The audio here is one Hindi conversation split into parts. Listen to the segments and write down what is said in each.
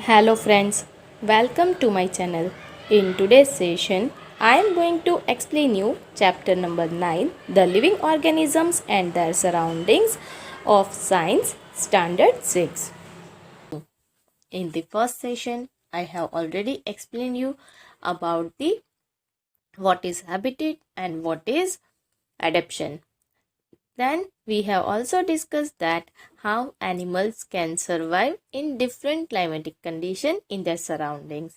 Hello friends, welcome to my channel. In today's session, I am going to explain you chapter number 9, The Living Organisms and Their Surroundings of Science Standard 6. In the first session, I have already explained you about the what is habitat and what is adaptation. Then we have also discussed that how animals can survive in different climatic conditions in their surroundings.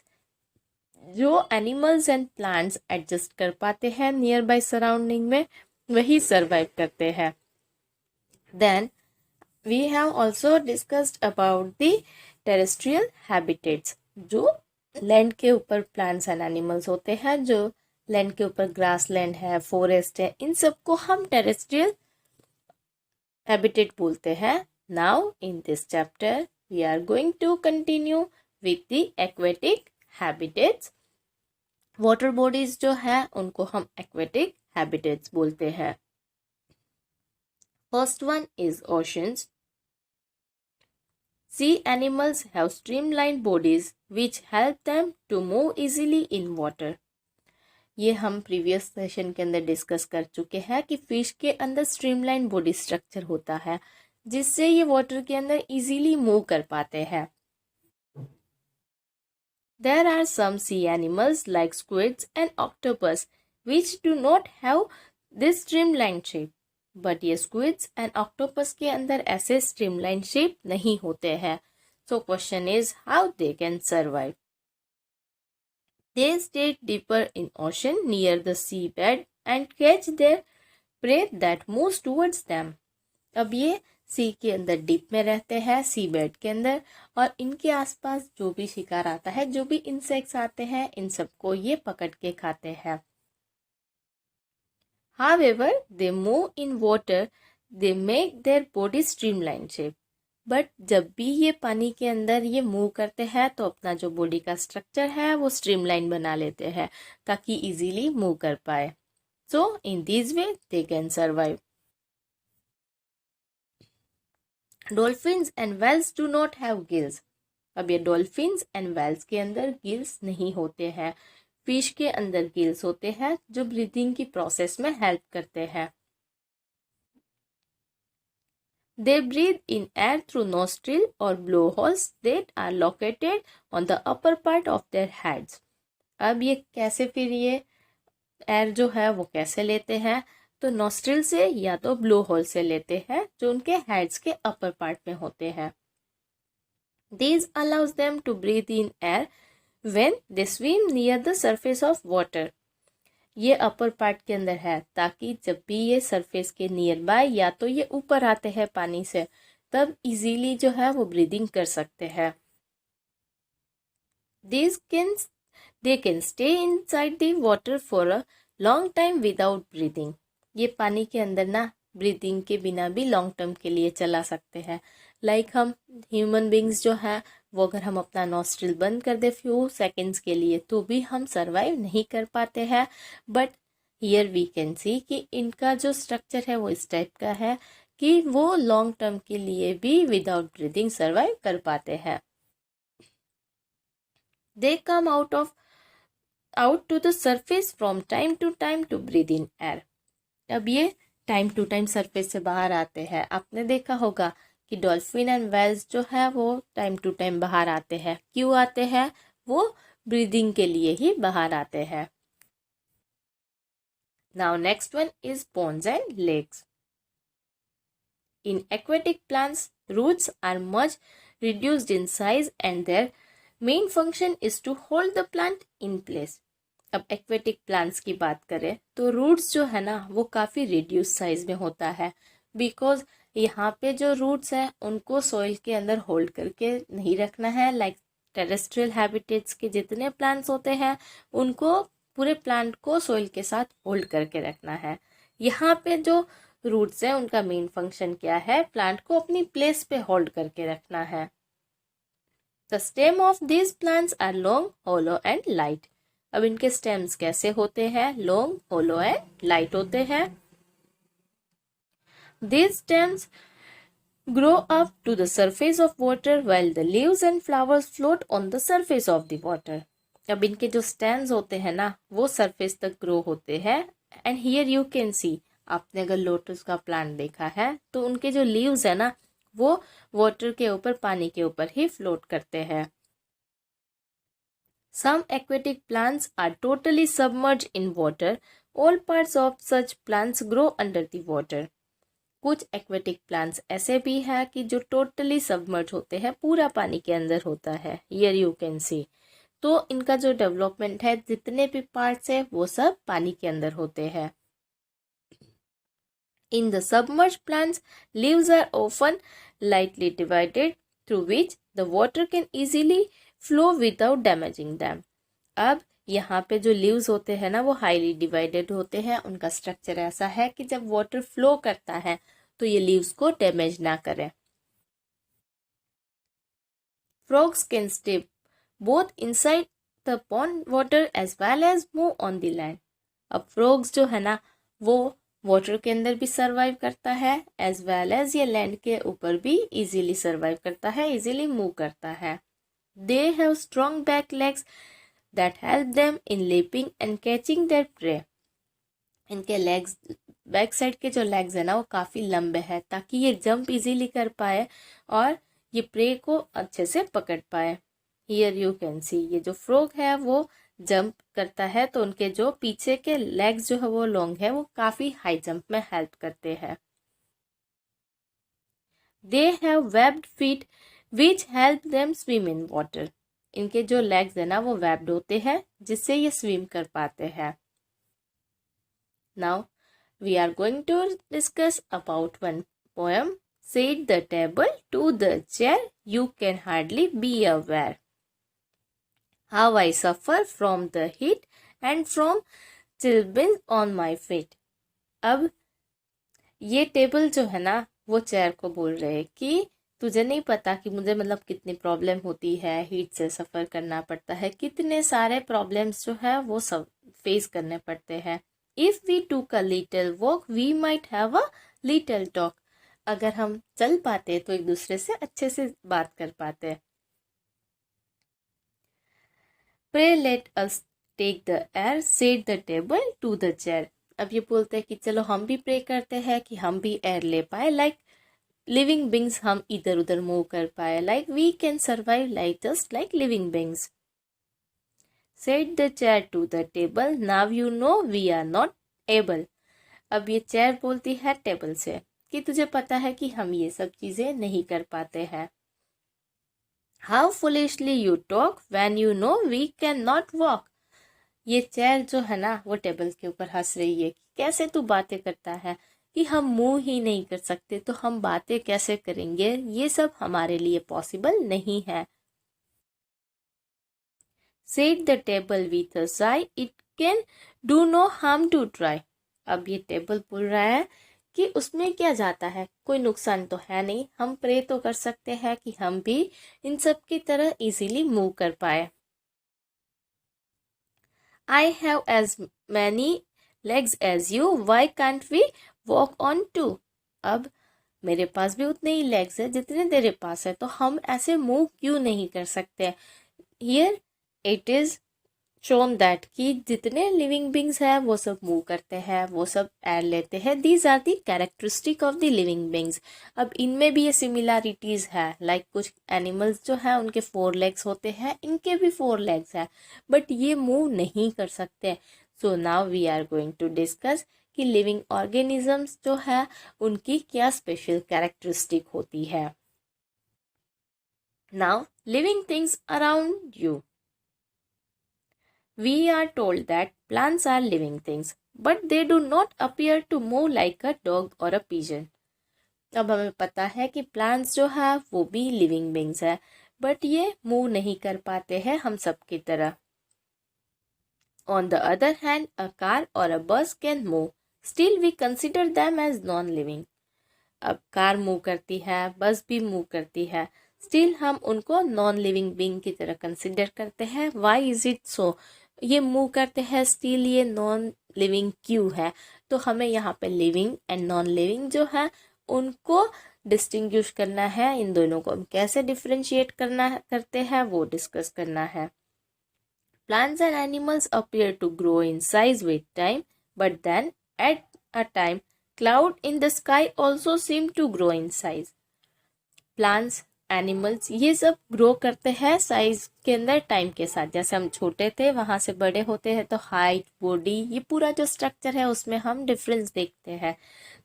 जो एनिमल्स एंड प्लांट्स एडजस्ट कर पाते हैं नियर बाय सराउंडिंग में वही सर्वाइव करते हैं. Then we have also discussed about the terrestrial habitats. जो लैंड के ऊपर प्लांट्स एंड एनिमल्स होते हैं, जो लैंड के ऊपर ग्रास लैंड है, फॉरेस्ट है, इन सबको हम टेरेस्ट्रियल हैबिटेट बोलते हैं. Now in this chapter we are going to continue with the aquatic habitats. Water bodies जो है उनको हम एक्वेटिक हैबिटेट्स बोलते हैं. First one is oceans. Sea animals have streamline bodies which help them to move easily in water. ये हम प्रीवियस सेशन के अंदर डिस्कस कर चुके हैं कि फिश के अंदर स्ट्रीमलाइन बॉडी स्ट्रक्चर होता है जिससे ये वाटर के अंदर इजीली मूव कर पाते हैं. There are some sea animals like squids and octopus which do not have this streamlined shape. But ये squids and octopus के अंदर ऐसे streamlined shape नहीं होते हैं. So question is how they can survive. They stay deeper in ocean near the seabed and catch their prey that moves towards them. अब ये सी के अंदर डीप में रहते हैं, सी बेड के अंदर, और इनके आसपास जो भी शिकार आता है, जो भी इंसेक्ट्स आते हैं, इन सबको ये पकड़ के खाते हैं. However, they move in water, they make their body streamline shape. But जब भी ये पानी के अंदर ये मूव करते हैं तो अपना जो बॉडी का स्ट्रक्चर है वो स्ट्रीमलाइन बना लेते हैं ताकि इजीली मूव कर पाए. So in this way they can survive. Dolphins and whales do not have gills. अब ये डॉल्फिन्स एंड वेल्स के अंदर गिल्स नहीं होते हैं. फिश के अंदर गिल्स होते हैं जो ब्रीदिंग की प्रोसेस में हेल्प करते हैं. They breathe in air through nostril और blow holes that are located on the upper part of their heads. अब ये कैसे फिर ये एयर जो है वो कैसे लेते हैं, तो नोस्ट्रिल से या तो ब्लो होल से लेते हैं जो उनके हेड्स के अपर पार्ट में होते हैं. This allows them to breathe in air when they swim near the surface of water. ये अपर पार्ट के अंदर है ताकि जब भी ये सरफेस के नियर बाय या तो ये ऊपर आते हैं पानी से तब इजीली जो है वो ब्रीदिंग कर सकते हैं. They can stay inside the water for a long time without breathing. ये पानी के अंदर ना ब्रीदिंग के बिना भी लॉन्ग टर्म के लिए चला सकते हैं. लाइक हम ह्यूमन बींग्स जो है वो अगर हम अपना नॉस्ट्रिल बंद कर दे फ्यू सेकंड्स के लिए तो भी हम सरवाइव नहीं कर पाते हैं. But here we can see कि इनका जो स्ट्रक्चर है वो इस टाइप का है कि वो लॉन्ग टर्म के लिए भी विदाउट ब्रीदिंग सरवाइव कर पाते हैं. दे कम out to the surface from time to time to breathe in air. अब ये टाइम टू टाइम सरफेस से बाहर आते हैं. आपने देखा होगा कि डॉल्फिन एंड वेल्स जो है वो टाइम टू टाइम बाहर आते हैं. क्यों आते हैं? वो ब्रीदिंग के लिए ही बाहर आते हैं. Now next one is ponds and lakes. In aquatic plants, roots are much reduced in size and their main function is to hold the plant in place. अब एक्वेटिक प्लांट्स की बात करें तो रूट्स जो है ना वो काफ़ी रिड्यूस साइज में होता है बिकॉज यहाँ पे जो रूट्स हैं उनको सॉइल के अंदर होल्ड करके नहीं रखना है. लाइक टेरेस्ट्रियल हैबिटेट्स के जितने प्लांट्स होते हैं उनको पूरे प्लांट को सॉइल के साथ होल्ड करके रखना है. यहाँ पे जो रूट्स हैं उनका मेन फंक्शन क्या है? प्लांट को अपनी प्लेस पे होल्ड करके रखना है. The stem of these plants are long, hollow and light. अब इनके स्टेम्स कैसे होते हैं? लॉन्ग, होलो एंड लाइट होते हैं. These stems grow up to the surface of water while the leaves and flowers float on the surface of the water. अब इनके जो स्टेम्स होते हैं ना वो सरफेस तक ग्रो होते हैं and here you can see, आपने अगर लोटस का प्लांट देखा है तो उनके जो लीव्स है ना वो वाटर के ऊपर, पानी के ऊपर ही फ्लोट करते हैं. Some aquatic plants are totally submerged in water. All parts of such plants grow under the water. कुछ एक्वेटिक प्लांट्स ऐसे भी है कि जो टोटली सबमर्ज होते हैं, पूरा पानी के अंदर होता है. Here you can see. तो इनका जो डेवलपमेंट है, जितने भी पार्ट्स है वो सब पानी के अंदर होते हैं. In the submerge plants leaves are often lightly divided through which the water can easily flow without damaging them. अब यहाँ पे जो लीव्स होते हैं ना वो हाईली डिवाइडेड होते हैं. उनका स्ट्रक्चर ऐसा है कि जब वाटर फ्लो करता है तो ये लीव्स को डैमेज ना करें. Frogs can stay both inside the pond water as well as move on the land. अब फ्रॉग्स जो है ना वो वाटर के अंदर भी सरवाइव करता है एज वेल एज ये लैंड के ऊपर भी इजीली सरवाइव करता है, इजीली मूव करता है. They have strong back legs that help them in lapping and catching there pray. इनके लेग्स, बैक साइड के जो लेग्स है ना वो काफ़ी लंबे हैं ताकि ये जंप इजीली कर पाए और ये प्रे को अच्छे से पकड़ पाए. हियर यू कैन सी, ये जो फ्रॉग है वो जंप करता है तो उनके जो पीछे के लेग्स जो है वो लॉन्ग है, वो काफ़ी हाई जंप में हेल्प करते हैं. They have webbed feet which help them swim in water. इनके जो लेग्स है ना वो वेब्ड होते हैं जिससे ये स्विम कर पाते हैं. Now we are going to discuss about one poem. Set the table to the chair, you can hardly be aware. How I suffer from the heat and from chilblains on my feet. अब ये टेबल जो है ना वो चेयर को बोल रहे हैं कि तुझे नहीं पता कि मुझे मतलब कितनी प्रॉब्लम होती है, हीट से सफ़र करना पड़ता है, कितने सारे प्रॉब्लम्स जो है वो सब फेस करने पड़ते हैं. If we took a little walk, we might have a little talk. अगर हम चल पाते तो एक दूसरे से अच्छे से बात कर पाते. Pray let us take the air, set the table to the chair. अब ये बोलते हैं कि चलो हम भी प्रे करते हैं कि हम भी एयर ले पाए, लाइक लिविंग बींग्स हम इधर उधर मूव कर पाए, like we can survive like just like living beings. Set the chair to the table, now you know we are not able. अब ये चेयर बोलती है टेबल से कि तुझे पता है कि हम ये सब चीज़ें नहीं कर पाते हैं. How foolishly you talk when you know we cannot walk. ये चेयर जो है ना वो टेबल के ऊपर हंस रही है कि कैसे तू बातें करता है कि हम मूव ही नहीं कर सकते तो हम बातें कैसे करेंगे, ये सब हमारे लिए पॉसिबल नहीं है. Set the table with a sigh, it can do no harm to try. अब ये टेबल बोल रहा है कि उसमें क्या जाता है, कोई नुकसान तो है नहीं, हम प्रे तो कर सकते हैं कि हम भी इन सब की तरह इजीली मूव कर पाए. I have as many legs as you, why can't we walk on two? अब मेरे पास भी उतने ही लेग्स है जितने तेरे पास है, तो हम ऐसे मूव क्यों नहीं कर सकते. Here it is shown that कि जितने लिविंग बींग्स हैं वो सब मूव करते हैं, वो सब एयर लेते हैं. These are the characteristic of the living beings. अब इनमें भी ये सिमिलैरिटीज़ है, लाइक कुछ एनिमल्स जो है उनके 4 लेग्स होते हैं, इनके भी 4 लेग्स हैं बट ये मूव नहीं कर सकते. So now we are going to discuss कि लिविंग ऑर्गेनिजम्स जो है उनकी क्या स्पेशल कैरेक्टरिस्टिक होती है. Now living things around you. We are told that plants are living things, but they do not appear to move like a dog or a pigeon. अब हमें पता है कि प्लांट्स जो है वो भी लिविंग बींग्स है बट ये मूव नहीं कर पाते हैं हम सब की तरह. On the other hand, a car or a bus can move. Still we consider them as non-living. अब कार मूव करती है, बस भी मूव करती है, स्टिल हम उनको नॉन लिविंग बींग की तरह कंसिडर करते हैं. Why is it so? ये मूव करते हैं स्टिल ये नॉन लिविंग क्यों है? तो हमें यहाँ पे लिविंग एंड नॉन लिविंग जो है उनको डिस्टिंग्विश करना है, इन दोनों को हम कैसे डिफ्रेंशिएट करते हैं वो डिस्कस करना है। Plants and animals appear to grow in size with time, but then at a time, cloud in the sky also seem to grow in size. Plants, animals ये सब ग्रो करते हैं साइज के अंदर टाइम के साथ। जैसे हम छोटे थे वहां से बड़े होते हैं तो हाइट, बॉडी, ये पूरा जो स्ट्रक्चर है उसमें हम डिफरेंस देखते हैं।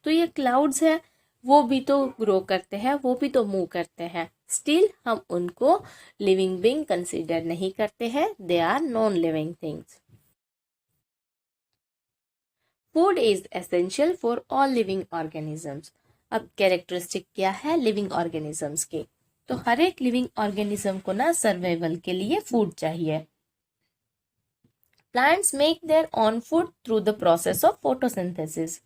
तो ये क्लाउड्स है वो भी तो ग्रो करते हैं, वो भी तो मूव करते हैं, स्टिल हम उनको लिविंग बीइंग कंसीडर नहीं करते हैं, they are non living things. Food is essential for all living organisms. अब कैरेक्टरिस्टिक क्या है लिविंग ऑर्गेनिजम्स की, तो हर एक लिविंग ऑर्गेनिज्म को ना सर्वाइवल के लिए फूड चाहिए। Plants make their own food through the process of photosynthesis.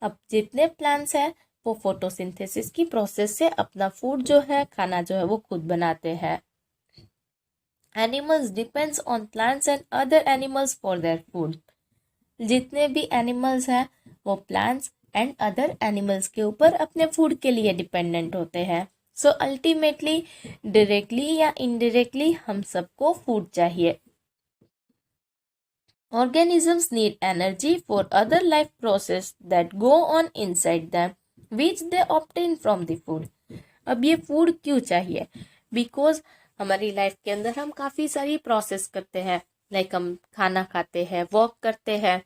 अब जितने प्लांट्स हैं वो फोटोसिंथेसिस की प्रोसेस से अपना फूड जो है, खाना जो है वो खुद बनाते हैं। Animals depends on plants and other animals for their food. जितने भी एनिमल्स हैं वो प्लांट्स एंड अदर एनिमल्स के ऊपर अपने फूड के लिए डिपेंडेंट होते हैं। सो अल्टीमेटली डायरेक्टली या इनडायरेक्टली हम सबको फूड चाहिए। Organisms need energy for other life process that go on inside them, which they obtain from the food. अब ये फूड क्यों चाहिए? बिकॉज हमारी लाइफ के अंदर हम काफ़ी सारी प्रोसेस करते हैं, लाइक हम खाना खाते हैं, वॉक करते हैं,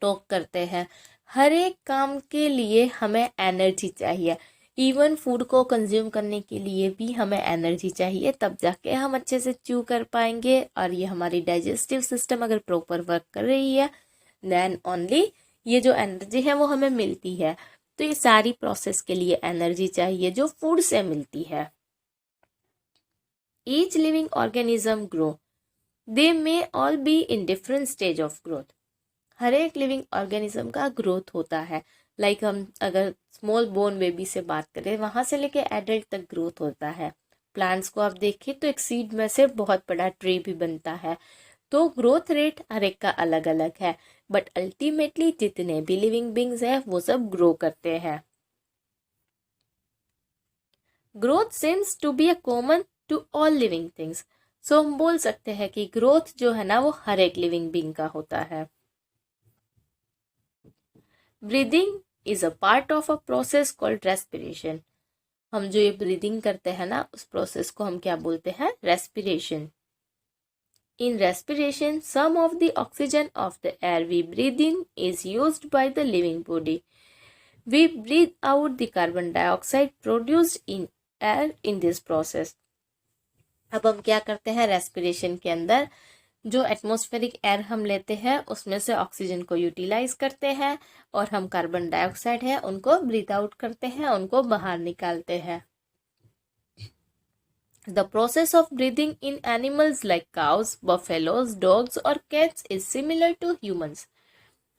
टॉक करते हैं, हर एक काम के लिए हमें एनर्जी चाहिए। इवन फूड को कंज्यूम करने के लिए भी हमें एनर्जी चाहिए, तब जाके हम अच्छे से च्यू कर पाएंगे और ये हमारी डाइजेस्टिव सिस्टम अगर प्रॉपर वर्क कर रही है देन ओनली ये जो एनर्जी है वो हमें मिलती है। तो ये सारी प्रोसेस के लिए एनर्जी चाहिए जो फूड से मिलती है। Each living organism grow, they may all be in different stage of growth. हर एक लिविंग ऑर्गेनिज्म का ग्रोथ होता है, लाइक हम अगर स्मॉल बोर्न बेबी से बात करें वहां से लेके एडल्ट तक ग्रोथ होता है। प्लांट्स को आप देखिए तो एक सीड में से बहुत बड़ा ट्री भी बनता है। तो ग्रोथ रेट हर एक का अलग अलग है, बट अल्टीमेटली जितने भी लिविंग बींग्स हैं वो सब ग्रो करते हैं। Growth seems to be a common to all living things. So हम बोल सकते हैं कि ग्रोथ जो है ना वो हर एक लिविंग बींग का होता है। Breathing is a part of a process called respiration. हम जो ये ब्रीदिंग करते हैं ना उस प्रोसेस को हम क्या बोलते हैं? Respiration. In respiration some of the oxygen of the air we breathe in is used by the living body. We breathe out the carbon dioxide produced in air in this process. अब हम क्या करते हैं रेस्पिरेशन के अंदर, जो एटमॉस्फेरिक एयर हम लेते हैं उसमें से ऑक्सीजन को यूटिलाइज करते हैं और हम कार्बन डाइऑक्साइड है उनको ब्रीथ आउट करते हैं, उनको बाहर निकालते हैं। The process of breathing in animals like cows, buffaloes, dogs और cats is similar to humans.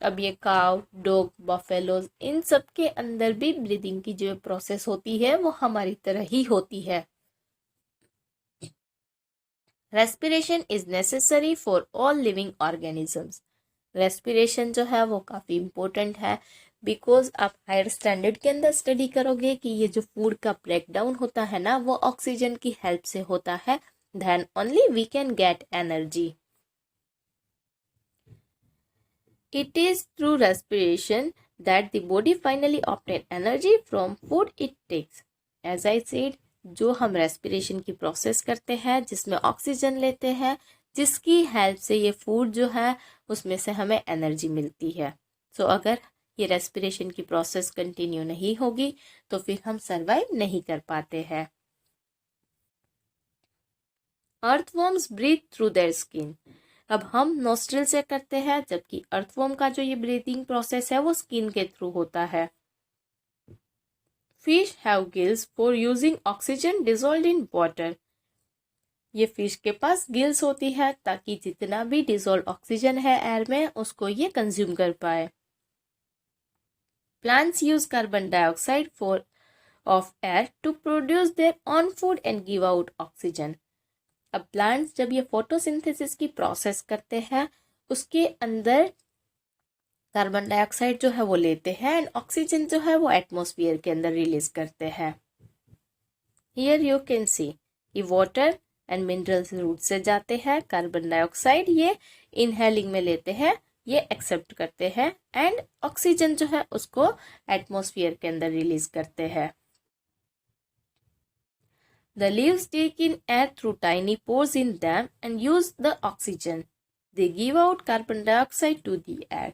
अब ये काउ, डॉग, बफेलोज इन सब के अंदर भी ब्रीदिंग की जो प्रोसेस होती है वो हमारी तरह ही होती है। Respiration is necessary for all living organisms. Respiration जो है वो काफ़ी इम्पोर्टेंट है, बिकॉज आप हायर स्टैंडर्ड के अंदर स्टडी करोगे कि ये जो फूड का ब्रेक डाउन होता है ना वो ऑक्सीजन की हेल्प से होता है, then only we can get energy. It is through respiration that the body finally obtain energy from food it takes. As I said, जो हम रेस्पिरेशन की प्रोसेस करते हैं जिसमें ऑक्सीजन लेते हैं, जिसकी हेल्प से ये फूड जो है उसमें से हमें एनर्जी मिलती है। सो अगर ये रेस्पिरेशन की प्रोसेस कंटिन्यू नहीं होगी तो फिर हम सरवाइव नहीं कर पाते हैं। Earthworms breathe through their skin. अब हम नोस्ट्रिल से करते हैं, जबकि अर्थवॉर्म का जो ये ब्रीथिंग प्रोसेस है वो स्किन के थ्रू होता है। Fish have gills for using oxygen dissolved in water. ये फिश के पास गिल्स होती है ताकि जितना भी डिसॉल्व ऑक्सीजन है एयर में उसको ये कंज्यूम कर पाए। Plants use carbon dioxide for of air to produce their own food and give out oxygen. अब प्लांट्स जब ये फोटोसिंथेसिस की प्रोसेस करते हैं उसके अंदर कार्बन डाइऑक्साइड जो है वो लेते हैं एंड ऑक्सीजन जो है वो एटमॉस्फेयर के अंदर रिलीज करते हैं। हियर यू कैन सी ये वाटर एंड मिनरल्स रूट से जाते हैं, कार्बन डाइऑक्साइड ये इनहेलिंग में लेते हैं, ये एक्सेप्ट करते हैं एंड ऑक्सीजन जो है उसको एटमॉस्फेयर के अंदर रिलीज करते हैं। The leaves take in air through tiny pores in them and use the oxygen. They give out carbon dioxide to the air.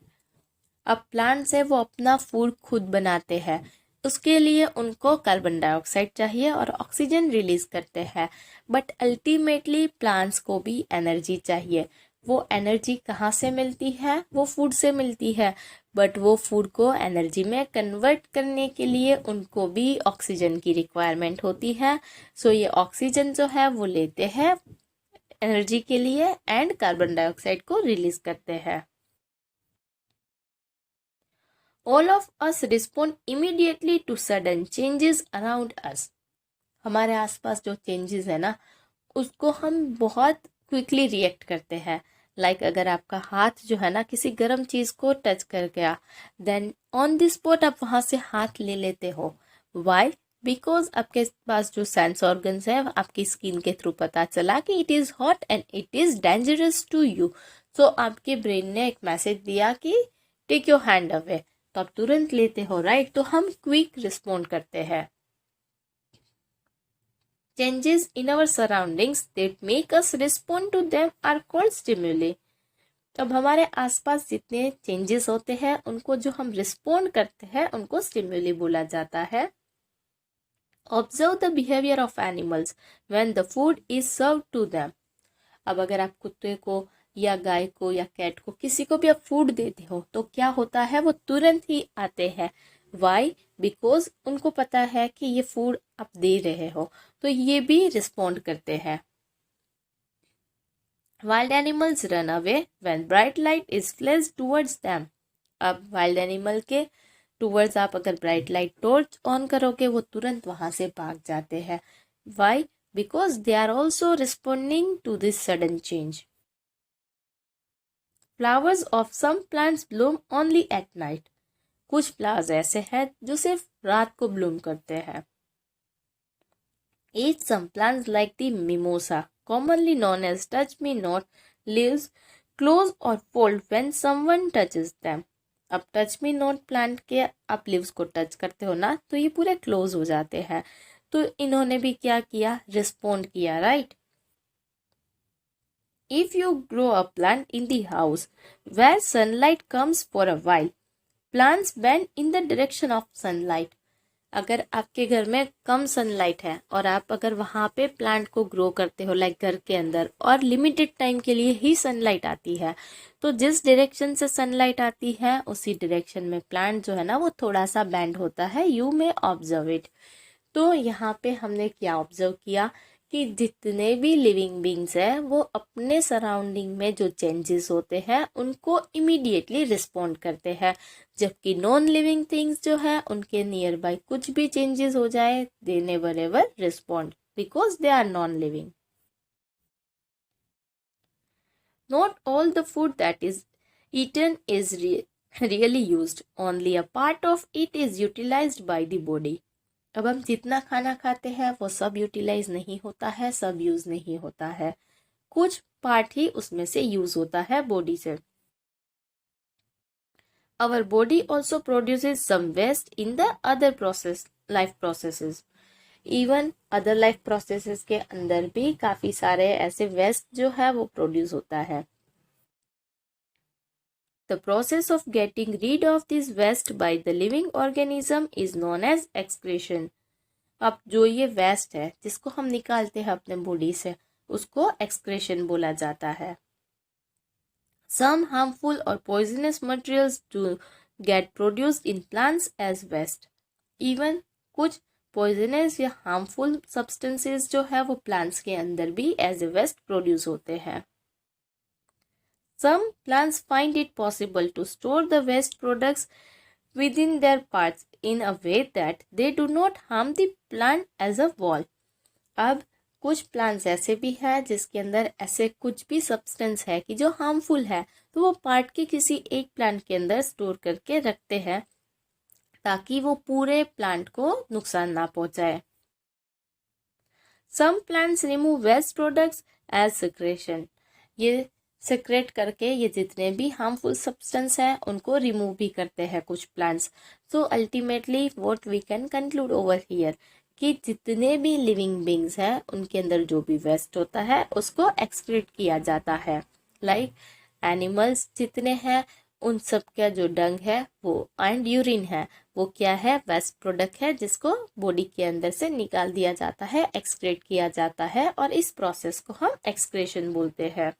अब प्लांट्स है वो अपना फूड खुद बनाते हैं, उसके लिए उनको कार्बन डाइऑक्साइड चाहिए और ऑक्सीजन रिलीज करते हैं, बट अल्टीमेटली प्लांट्स को भी एनर्जी चाहिए। वो एनर्जी कहाँ से मिलती है? वो फूड से मिलती है, बट वो फूड को एनर्जी में कन्वर्ट करने के लिए उनको भी ऑक्सीजन की रिक्वायरमेंट होती है। सो ये ऑक्सीजन जो है वो लेते हैं एनर्जी के लिए एंड कार्बन डाइऑक्साइड को रिलीज करते हैं। All of us respond immediately to sudden changes around us. हमारे आसपास जो चेंजेस है ना उसको हम बहुत क्विकली रिएक्ट करते हैं। लाइक अगर आपका हाथ जो है ना किसी गर्म चीज को टच कर गया, देन ऑन द स्पॉट आप वहां से हाथ ले लेते हो। वाई? बिकॉज आपके पास जो सेंस ऑर्गन्स है आपकी स्किन के थ्रू पता चला कि it is hot and it is dangerous to you. So आपके ब्रेन ने एक मैसेज दिया कि टेक योर हैंड अवे, तो आप तुरंत लेते हो, राइट? तो हम क्विक रिस्पॉन्ड करते हैं। Changes in our surroundings that make us respond to them are called stimuli. अब हमारे आसपास जितने चेंजेस होते हैं उनको जो हम रिस्पॉन्ड करते हैं उनको स्टिम्युली बोला जाता है। Observe the behaviour of animals when the food is serve to them. अब अगर आप कुत्ते को या गाय को या कैट को किसी को भी आप फूड देते हो तो क्या होता है? वो तुरंत ही आते हैं। वाई? बिकॉज उनको पता है कि ये फूड आप दे रहे हो, तो ये भी रिस्पॉन्ड करते हैं। Wild animals run away when bright light is flash towards them. अब वाइल्ड एनिमल के टूवर्ड्स आप अगर ब्राइट लाइट टॉर्च ऑन करोगे वो तुरंत वहां से भाग जाते हैं। Why? Because they are also responding to this sudden change. Flowers of some plants bloom only at night. कुछ फ्लावर्स ऐसे हैं जो सिर्फ रात को ब्लूम करते हैं। Each some plants like the mimosa, commonly known as touch me not, leaves close or fold when someone touches them. अब टच मी नॉट प्लांट के आप लीव्स को टच करते हो ना तो ये पूरे क्लोज हो जाते हैं। तो इन्होंने भी क्या किया? रिस्पॉन्ड किया, right? If you grow a plant in the house where sunlight comes for a while, plants bend in the direction of sunlight. अगर आपके घर में कम सनलाइट है और आप अगर वहाँ पे प्लांट को ग्रो करते हो लाइक घर के अंदर और लिमिटेड टाइम के लिए ही सनलाइट आती है, तो जिस डायरेक्शन से सनलाइट आती है उसी डायरेक्शन में प्लांट जो है ना वो थोड़ा सा बेंड होता है। You may observe it. तो यहाँ पे हमने क्या ऑब्जर्व किया कि जितने भी लिविंग बींग्स हैं वो अपने सराउंडिंग में जो चेंजेस होते हैं उनको इमीडिएटली रिस्पॉन्ड करते हैं, जबकि नॉन लिविंग थिंग्स जो है उनके नियर बाय कुछ भी चेंजेस हो जाए they never ever respond because they are non living. Not all the food that is eaten is really used. Only a part of it is utilized by the body. अब हम जितना खाना खाते हैं वो सब यूटिलाइज नहीं होता है, सब यूज नहीं होता है, कुछ पार्ट ही उसमें से यूज होता है बॉडी से। Our body also produces some waste in the other life processes. Even other life processes के अंदर भी काफी सारे ऐसे वेस्ट जो है वो प्रोड्यूस होता है। The process of getting rid of this waste by the living organism is known as excretion. अब जो ये वेस्ट है जिसको हम निकालते हैं अपने बॉडी से उसको एक्सक्रेशन बोला जाता है। Some harmful or poisonous materials do get produced in plants as waste. Even कुछ poisonous या harmful substances जो है वो plants के अंदर भी as a waste produce होते हैं। Some plants find it possible to store the waste products within their parts in a way that they do not harm the plant as a whole. अब कुछ प्लांट्स ऐसे भी हैं जिसके अंदर ऐसे कुछ भी सब्सटेंस है कि जो हार्मफुल है, तो वो पार्ट के किसी एक प्लांट के अंदर स्टोर करके रखते हैं ताकि वो पूरे प्लांट को नुकसान ना पहुंचाए। Some plants remove waste products as secretion. ये सिक्रेट करके ये जितने भी हार्मफुल सब्सटेंस है उनको रिमूव भी करते हैं कुछ plants. So ultimately what we can conclude over here कि जितने भी लिविंग बींग्स हैं उनके अंदर जो भी वेस्ट होता है उसको एक्सक्रीट किया जाता है। लाइक एनिमल्स जितने हैं उन सब का जो डंग है वो एंड यूरिन है वो क्या है, वेस्ट प्रोडक्ट है जिसको बॉडी के अंदर से निकाल दिया जाता है, एक्सक्रीट किया जाता है और इस प्रोसेस को हम एक्सक्रेशन बोलते हैं।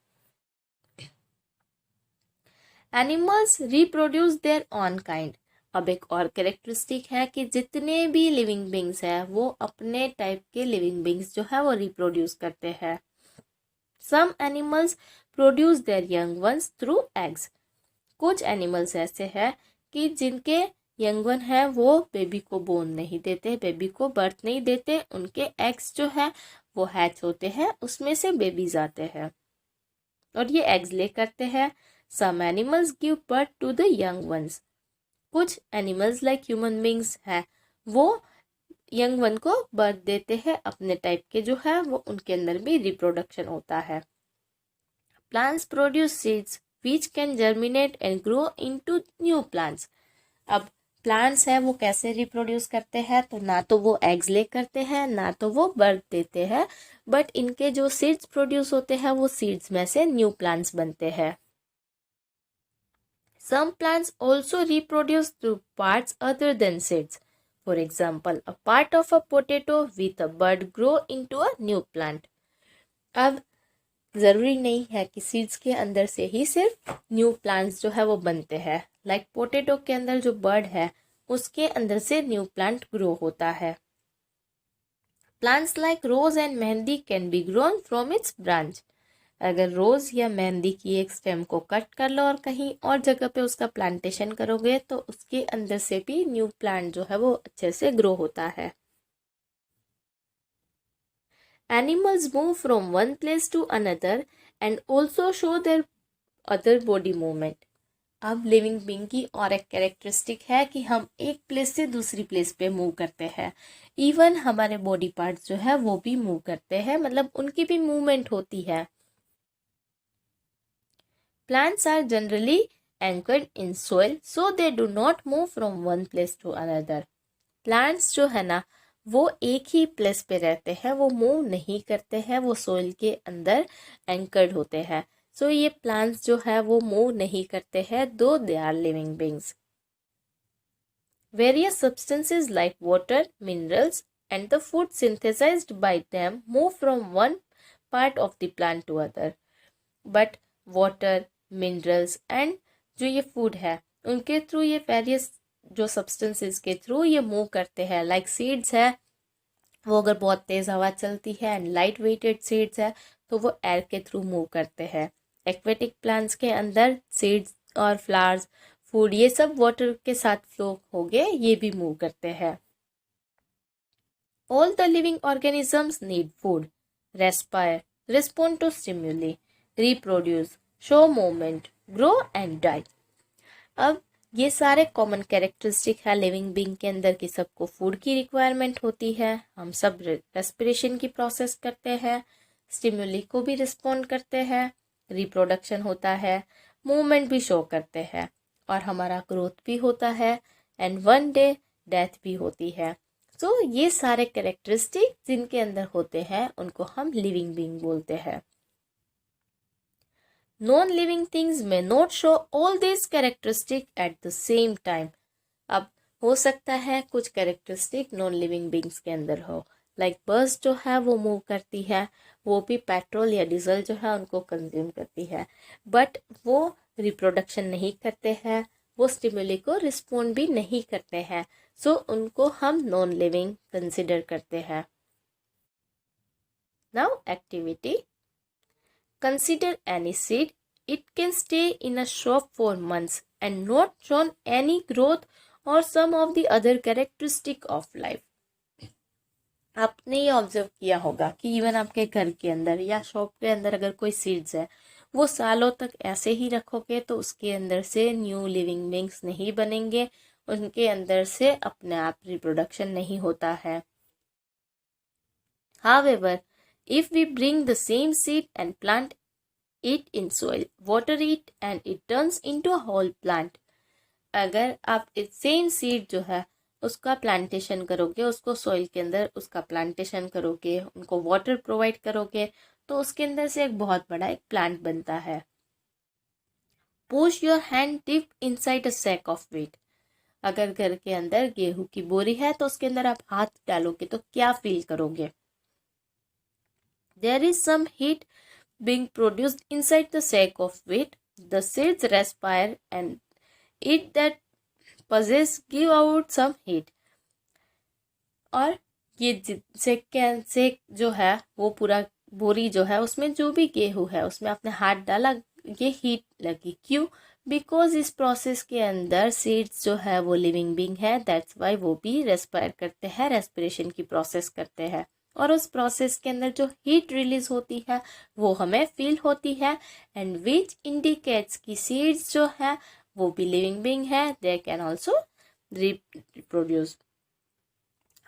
Animals reproduce their own kind. अब एक और कैरेक्टरिस्टिक है कि जितने भी लिविंग बींग्स हैं वो अपने टाइप के लिविंग बींग्स जो है वो रिप्रोड्यूस करते हैं। Some animals produce their young ones through eggs. कुछ एनिमल्स ऐसे हैं कि जिनके यंग वन है वो बेबी को बोन नहीं देते, बेबी को बर्थ नहीं देते, उनके एग्स जो है वो हैच होते हैं, उसमें से बेबीज आते हैं और ये एग्स ले करते हैं। Some animals give birth to the young ones. कुछ एनिमल्स लाइक ह्यूमन बींग्स है वो यंग वन को बर्थ देते हैं, अपने टाइप के जो है वो उनके अंदर भी रिप्रोडक्शन होता है। Plants produce seeds which can germinate and grow into new plants। अब प्लांट्स है वो कैसे रिप्रोड्यूस करते हैं, तो ना तो वो एग्स ले करते हैं ना तो वो बर्थ देते हैं, बट इनके जो सीड्स प्रोड्यूस होते हैं वो सीड्स में से न्यू प्लांट्स बनते हैं। Some plants also reproduce through parts other than seeds. For example a part of a potato with a bud grow into a new plant. अब ज़रूरी नहीं है कि सीड्स के अंदर से ही सिर्फ न्यू प्लांट्स जो है वो बनते हैं। लाइक पोटैटो के अंदर जो बर्ड है उसके अंदर से न्यू प्लांट ग्रो होता है। Plants like rose and mehndi can be grown from its branch. अगर रोज या मेहंदी की एक स्टेम को कट कर लो और कहीं और जगह पे उसका प्लांटेशन करोगे तो उसके अंदर से भी न्यू प्लांट जो है वो अच्छे से ग्रो होता है। Animals move from one place to another and also show their other body movement। अब लिविंग बींग की और एक कैरेक्टरिस्टिक है कि हम एक प्लेस से दूसरी प्लेस पे मूव करते हैं। इवन हमारे बॉडी पार्ट्स जो है वो भी मूव करते हैं, मतलब उनकी भी मूवमेंट होती है। Plants are generally anchored in soil so they do not move from one place to another. Plants जो है ना वो एक ही प्लेस पे रहते हैं, वो मूव नहीं करते हैं, वो सोइल के अंदर एंकर्ड होते हैं। सो ये प्लांट्स जो है वो मूव नहीं करते हैं though they are living beings. Various substances like water, minerals and the food synthesized by them move from one part of the plant to other. But water, minerals and जो ये फूड है उनके थ्रू ये वेरियस जो सब्सटेंसेस के थ्रू ये मूव करते हैं। लाइक सीड्स है वो अगर बहुत तेज़ हवा चलती है एंड लाइट वेटेड सीड्स है तो वो एयर के थ्रू मूव करते हैं। एक्वेटिक प्लांट्स के अंदर सीड्स और फ्लावर्स, फूड ये सब वाटर के साथ फ्लो हो गए, ये भी मूव करते हैं। All the living organisms need food, respire, respond to stimuli, reproduce, show movement, grow and die. अब ये सारे कॉमन कैरेक्टरिस्टिक है लिविंग बींग के अंदर कि सबको फूड की रिक्वायरमेंट होती है, हम सब रेस्पिरेशन की प्रोसेस करते हैं, स्टिमुली को भी रिस्पॉन्ड करते हैं, रिप्रोडक्शन होता है, मूवमेंट भी शो करते हैं और हमारा ग्रोथ भी होता है एंड वन डे डेथ भी होती है। सो ये सारे कैरेक्टरिस्टिक जिनके अंदर होते हैं उनको हम लिविंग बींग बोलते हैं। Non-living things may not show all these characteristics at the same time। अब हो सकता है कुछ कैरेक्टरिस्टिक नॉन लिविंग बींग्स के अंदर हो, लाइक बर्ड्स जो है वो मूव करती है, वो भी पेट्रोल या डीजल जो है उनको कंज्यूम करती है, बट वो रिप्रोडक्शन नहीं करते हैं, वो स्टिमुली को रिस्पॉन्ड भी नहीं करते हैं, सो उनको हम नॉन लिविंग कंसिडर करते हैं। Now activity, consider any seed. It can stay in a shop for months and not show any growth or some of the other characteristic of life। आपने ये ऑब्जर्व किया होगा कि इवन आपके घर के अंदर या शॉप के अंदर अगर कोई सीड्स है, वो सालों तक ऐसे ही रखोगे तो उसके अंदर से न्यू लिविंग बींग्स नहीं बनेंगे, उनके अंदर से अपने आप रिप्रोडक्शन नहीं होता है। However, if we bring the same seed and plant it in soil, water it and it turns into a whole plant. अगर आप सेम सीड जो है उसका प्लांटेशन करोगे, उसको सॉइल के अंदर उसका प्लांटेशन करोगे, उनको वाटर प्रोवाइड करोगे, तो उसके अंदर से एक बहुत बड़ा एक प्लांट बनता है। Push your hand deep inside a sack of wheat. अगर घर के अंदर गेहूं की बोरी है तो उसके अंदर आप हाथ डालोगे तो क्या फील करोगे? There is some heat being produced inside the sack of wheat. The seeds respire and it that possess give out some heat. और ये सेक जो है वो पूरा बोरी जो है उसमें जो भी गेहूं है उसमें आपने हाथ डाला, ये हीट लगी। क्यों? बिकॉज इस प्रोसेस के अंदर सीड्स जो है वो लिविंग बीइंग है, दैट्स वाई वो भी रेस्पायर करते हैं, रेस्पिरेशन की प्रोसेस करते हैं, और उस प्रोसेस के अंदर जो हीट रिलीज होती है वो हमें फील होती है, एंड विच इंडिकेट्स की सीड्स जो है वो भी लिविंग बीइंग है, they can also reproduce.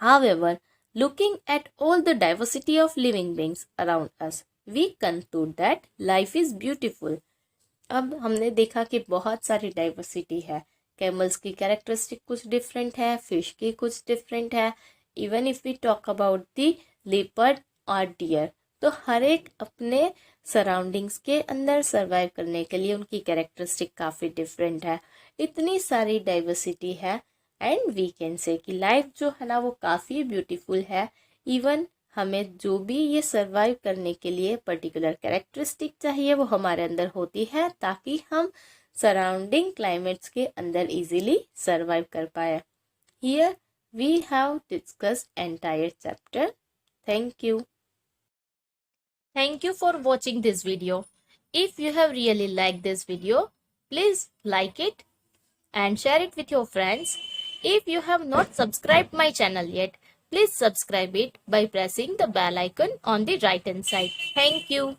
However, looking at all the diversity of living beings around us, we conclude that life is beautiful. अब हमने देखा कि बहुत सारी डाइवर्सिटी है। कैमल्स की कैरेक्टरिस्टिक कुछ डिफरेंट है, फिश की कुछ डिफरेंट है, even if we talk about the leopard और डियर, तो हर एक अपने सराउंडिंग्स के अंदर सर्वाइव करने के लिए उनकी कैरेक्टरिस्टिक काफ़ी डिफरेंट है। इतनी सारी डाइवर्सिटी है एंड वी कैन से कि लाइफ जो है ना वो काफ़ी ब्यूटीफुल है। इवन हमें जो भी ये सर्वाइव करने के लिए पर्टिकुलर कैरेक्टरिस्टिक चाहिए वो हमारे अंदर होती है, ताकि हम सराउंडिंग क्लाइमेट्स के अंदर इजीली सर्वाइव कर पाए। Here we have discussed entire chapter. Thank you. Thank you for watching this video. If you have really liked this video, please like it and share it with your friends. If you have not subscribed my channel yet, please subscribe it by pressing the bell icon on the right hand side. Thank you.